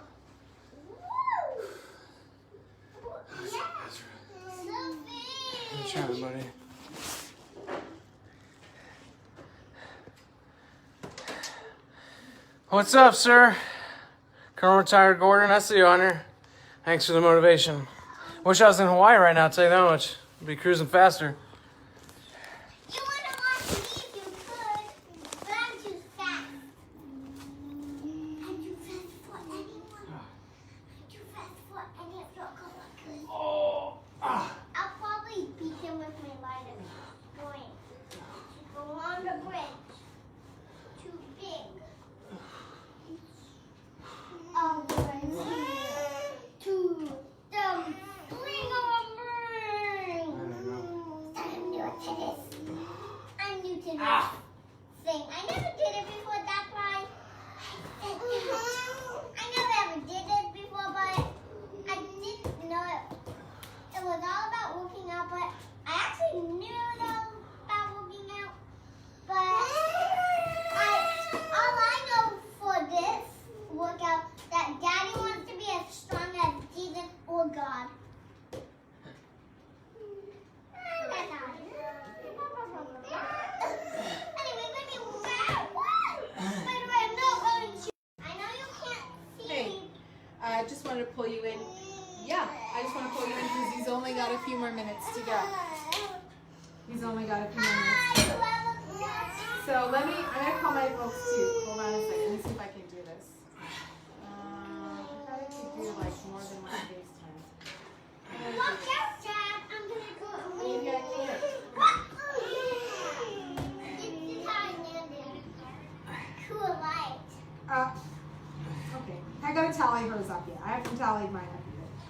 Yeah. So big. I'm trying, buddy. What's up, sir? Colonel Retired Gordon, I see you on here. Thanks for the motivation. Wish I was in Hawaii right now, I'll tell you that much. I'd be cruising faster. You would have watched me if you could, but I'm too fast. I'm too fast for anyone. I'm too fast for any of your coworkers. Oh. Ah. I'll probably beat him with my lighter. Going. Go on the bridge. Too big. Oh, to the bring on bring. I'm new to this. I'm new to this thing. I never did it before. That's why I never ever did it before, but I didn't know it. It was all about working out, but I actually knew it all about working out. But all I know for this workout that Daddy wants to be as strong as Jesus or God. That's all. Anyway, let me by the way, I'm not going to. I know you can't see Hey, me. I just wanted to pull you in. Yeah, I just want to pull you in because he's only got a few more minutes to go. He's only got a few more minutes to go. So I'm gonna call my folks too. Hold on a second. Let me see if I can do this. I thought I could do like more than one FaceTime. Watch out, Dad. I'm gonna go away. You gotta clear. This is how I landed. Cool light. Okay. I gotta tally hers up yet. I haven't tallied mine up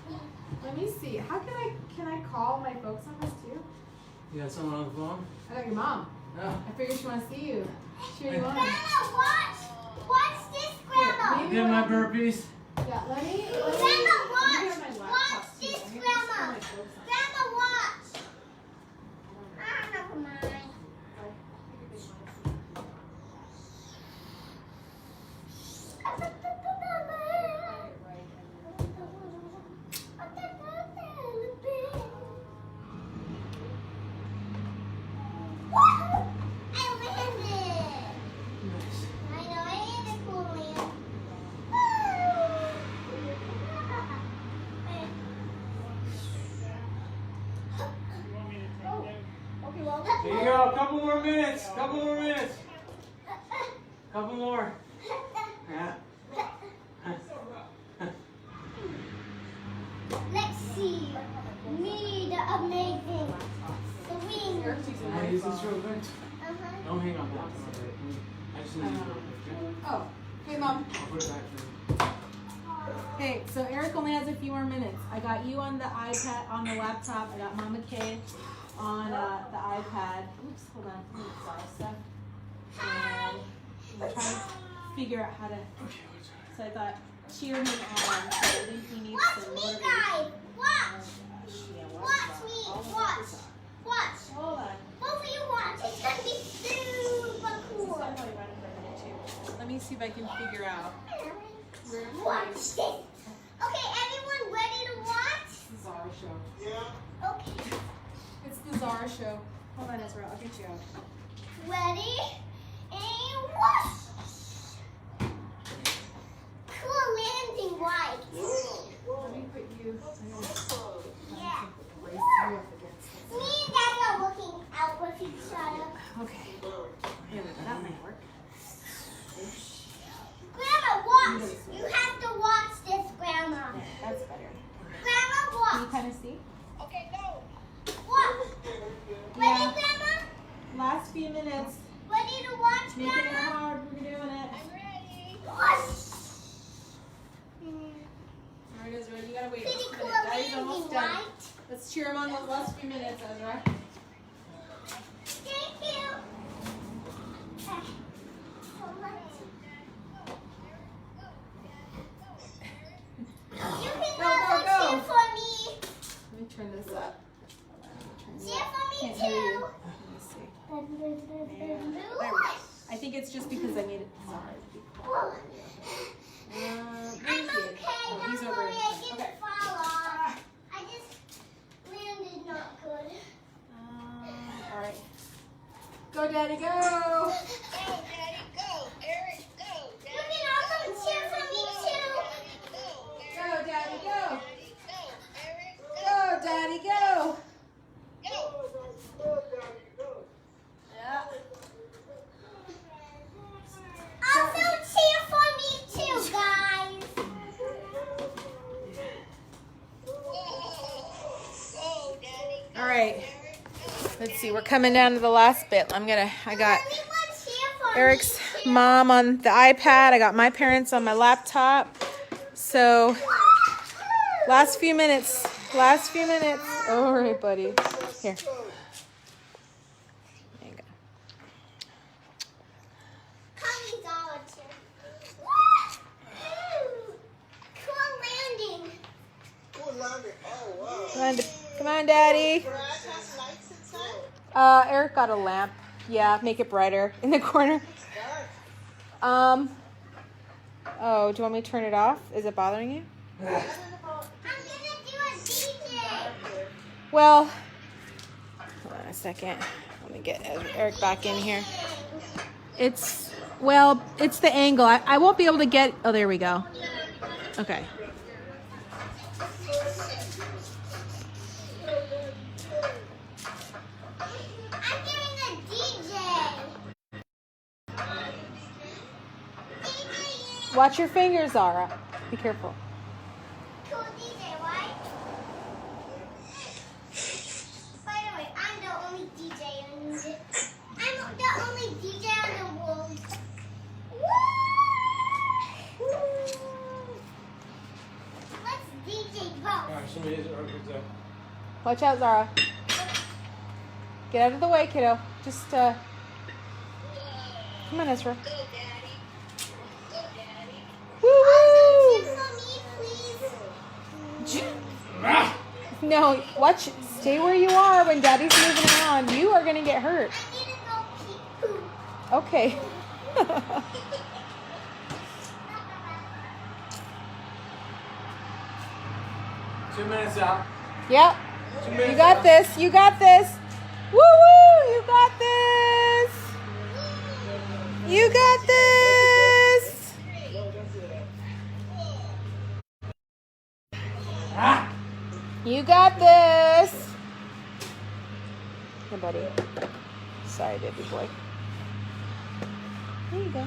yet. Let me see. How can I call my folks on this too? You got someone on the phone? I got your mom. No. I figured she wants to see you. Sure you want. Grandma, watch this, Grandma. Get my burpees. Yeah, let me Grandma, watch. get my laptop Watch too. this, I need to Grandma. just call my folks on. Grandma, watch. Never mind. Here you go. Couple more minutes. Couple more minutes. Couple more. Yeah. Let's see. Me, the amazing swing. Can I use this real quick? Uh-huh. Don't hang on that. I just need to real quick. Oh, hey, Mom. I'll put it back for you. Okay, so Eric only has a few more minutes. I got you on the iPad, on the laptop. I got Mama Kay on the iPad. Oops, hold on. Sorry, stuff. And I'm trying to figure out how to. So I thought cheer him on. So I think he needs Watch some me, motivation. guys. Watch. Yeah, Watch me. Watch. Watch. Hold on. Both of you watch. It's gonna be super cool. Let me see if I can figure out. Watch this. Okay, everyone ready to watch? It's the Zara show. Yeah. Okay. It's the Zara show. Hold on, Ezra. I'll get you out. Ready? And watch. Cool landing, right? Let me put you. Yeah. Raise you up against Me and Dad are looking out with each other. Okay. Here we go. That might work. Grandma, watch. You have to watch this, Grandma. Yeah, that's better. Grandma, Can you watch. kind of see? Okay, go. Watch. Ready, Yeah. Grandma? Last few minutes. Ready to watch, Making it Grandma? hard. We're doing it. I'm ready. Watch. All right, Ezra. You gotta wait. Pretty a cool minute. Daddy's almost landing, done. right? Let's cheer him on those last few minutes, Ezra. Thank you. You can Go, also go, cheer go. for me. Let me turn this up. Cheer for me Can't hear you. too. Let me see. There we go. I think it's just because I made it. Sorry. I'm Where's he? okay, Oh, don't he's over worry, in I front. didn't Okay. fall off. I just landed not good. All right. Go, Daddy, go. Go, Daddy, go. Eric, go. You can also cheer for me too. Go, Daddy, go. Go, Eric, Go, Daddy, go. go. Yeah. Also cheer for me too, guys. All right. Let's see. We're coming down to the last bit. I got Everyone cheer for Eric's me too. mom on the iPad. I got my parents on my laptop. So, last few minutes. Last few minutes. All right, buddy. Here. There you go. Come Dollar Tree. Cool landing. Come on, Daddy. Eric got a lamp. Yeah, make it brighter in the corner. Oh, do you want me to turn it off? Is it bothering you? I'm gonna do a DJ. Well, hold on a second. Let me get Eric back in here. It's the angle. I won't be able to get, oh, there we go. Okay. I'm doing a DJ. DJ. Watch your fingers, Zara. Be careful. Cool DJ, right? By the way, I'm the only DJ on the. I'm the only DJ on the world. Woo! Let's DJ both. Somebody is right. Watch out, Zara. Get out of the way, kiddo. Just, come on, Ezra. Go, Daddy. Go, Daddy. Woo-woo! Also, cheer for me, please. No, watch. Stay where you are when Daddy's moving around. You are going to get hurt. I need to go pee poo. Okay. 2 minutes out. Yep. 2 minutes You got out. this. You got this. Woo-woo! You got this. You got this. You got this. Hey, buddy. Sorry, baby boy. There you go.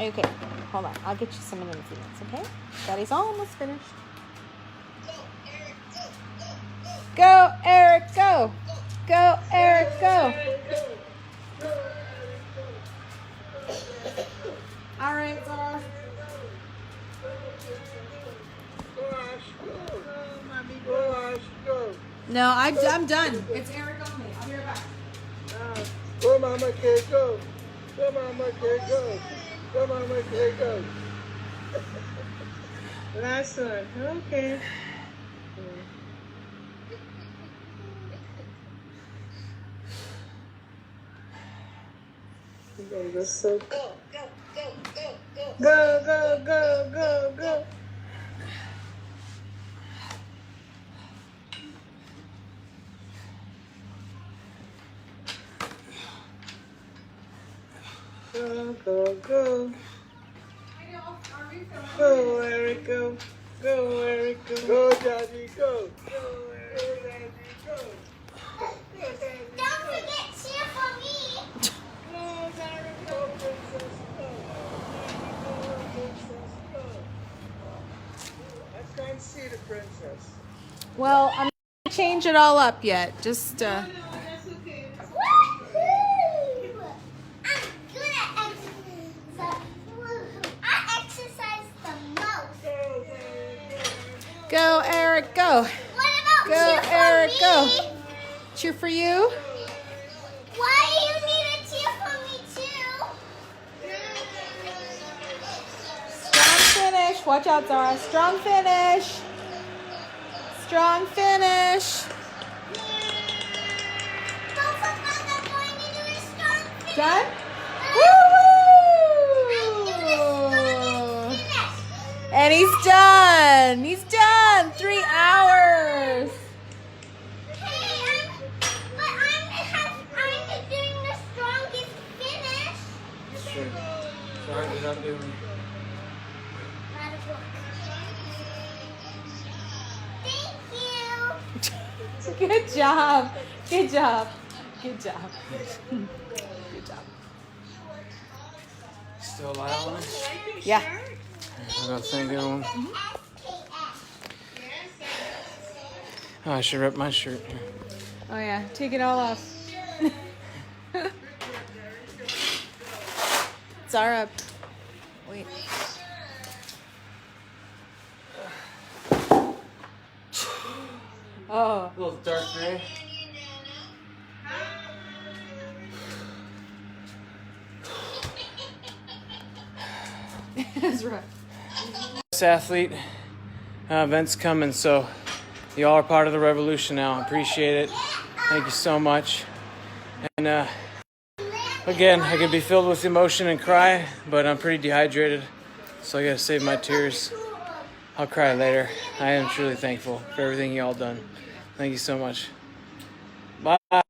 Okay, hold on. I'll get you some in a few minutes, okay? Daddy's almost finished. Go, Eric, go! Go, Eric, go! All right, Zara. No, I'm done. It's Eric only. I'll be right back. Go, mama, kid, go. Go, mama, kid, go. Go, mama, kid, go. Last one. Okay. Go, so go, go, go, go, go. Go, go, go, go, go. Go, go, go. Go, Eric, go. Go, Eric, go. Go, Daddy, go. Go, Eric, Daddy, go. Go, Daddy, Don't forget cheer for me. go, Daddy, go, princess, go. Daddy, go, princess, go. I can't see the princess. Well, I'm not gonna change it all up yet. Just That's okay. Woohoo! I'm good at exercise. I exercise the most. go, Eric, go. What about Go, cheer for Eric, me? go. Cheer for you. Why do you need a cheer for me too? Strong finish. Watch out, Zara. Strong finish. Strong finish. Don't forget I'm going to do a strong finish. Done? Woo! And he's done. He's done. 3 hours. Hey, I'm doing the strongest finish. Sure. Sorry, did I do it? Not a book. Thank you. Good job. Good job. Good job. Good job. Still alive on it? Yeah. I got the same good one. SKS. Oh, I should rip my shirt. Oh yeah. Take it all off. Zara. Wait. Oh. A little dark gray. That's right. This athlete event's coming, so y'all are part of the revolution now. I appreciate it. Thank you so much. And again, I can be filled with emotion and cry, but I'm pretty dehydrated, so I gotta save my tears. I'll cry later. I am truly thankful for everything y'all done. Thank you so much. Bye.